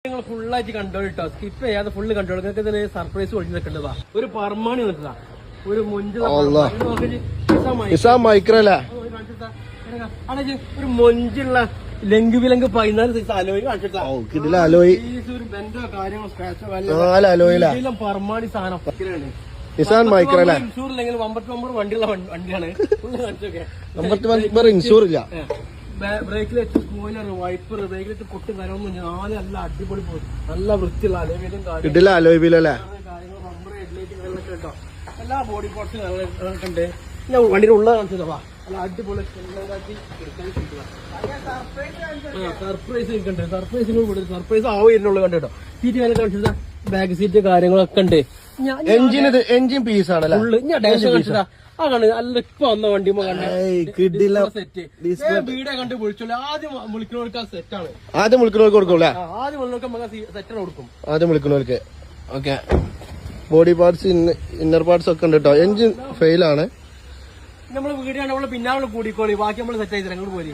നിങ്ങൾ ഫുള്ളായിട്ട് കണ്ടോ കേട്ടോ, സ്കിപ്പ് ചെയ്യാതെ ഫുള്ള് കണ്ടോ. നിങ്ങൾക്ക് ഇതിന് സർപ്രൈസ് കൊടുക്കുന്നുണ്ടാ. ഒരു പറമാണി വന്നിട്ടാ, ഒരു മൊഞ്ചുള്ള ഒരു മൊഞ്ചുള്ള ലങ്ക് വിലങ്ക് 14 സൈസ് അലോയ് കാണിച്ചിട്ടാ. ഒരു ബെൻഡോ കാര്യങ്ങളോ സ്ക്രാച്ചോ പറമാണി സാധനം ഇൻഷൂർ ഇല്ലെങ്കിൽ 59 വണ്ടിയുള്ള വണ്ടിയാണ്. ഇൻഷൂർ ഇല്ല. ബ്രേക്കിൽ വെച്ച് സ്പോയിലർ, വൈപ്പർ, ബ്രേക്കിൽ വെച്ച് പൊട്ടും കാര്യമൊന്നും നല്ല അടിപൊളി നല്ല വൃത്തിയുള്ള അലോയിലും കാര്യങ്ങൾ റബ്ബർ ഹെഡ്ലൈറ്റ് കാര്യങ്ങളൊക്കെ കേട്ടോ. എല്ലാ ബോഡി പാർട്സും ഉണ്ട്. ഞാൻ വണ്ടിയുടെ ഉള്ള കാണിച്ചതാ. നല്ല അടിപൊളി സർപ്രൈസ് ഉണ്ട്. സർപ്രൈസ് ആവുന്നുള്ളൂ കണ്ടോ. സീറ്റ് കാര്യം കാണിച്ചതാ, ബാക്ക് സീറ്റ് കാര്യങ്ങളൊക്കെ ഉണ്ട്. എഞ്ചിൻ പീസ് ആണ് ഞാൻ ഡാഷ് കാണിച്ചതാ. ആ കണ്ട് നല്ല ഇപ്പൊ വന്ന വണ്ടി സെറ്റ് വീഡിയോ കണ്ട് വിളിച്ചോളൂ. ആദ്യം വിളിക്കുന്നവർക്ക് ആ സെറ്റാണ്. ആദ്യം വിളിക്കുന്നവർക്ക് കൊടുക്കൂല. ആദ്യം വിളിക്കുന്നവർക്ക് സെറ്റാണ് കൊടുക്കും. ആദ്യം വിളിക്കുന്നവർക്ക് okay. Body parts inner parts ഒക്കെ ഉണ്ട് കേട്ടോ. എഞ്ചിൻ ഫെയിൽ ആണ്. നമ്മള് വീഡിയോ നമ്മള് പിന്നാലെ കൂടിക്കോളി. ബാക്കി നമ്മള് സെറ്റ് ആയി അങ്ങോട്ട് പോരി.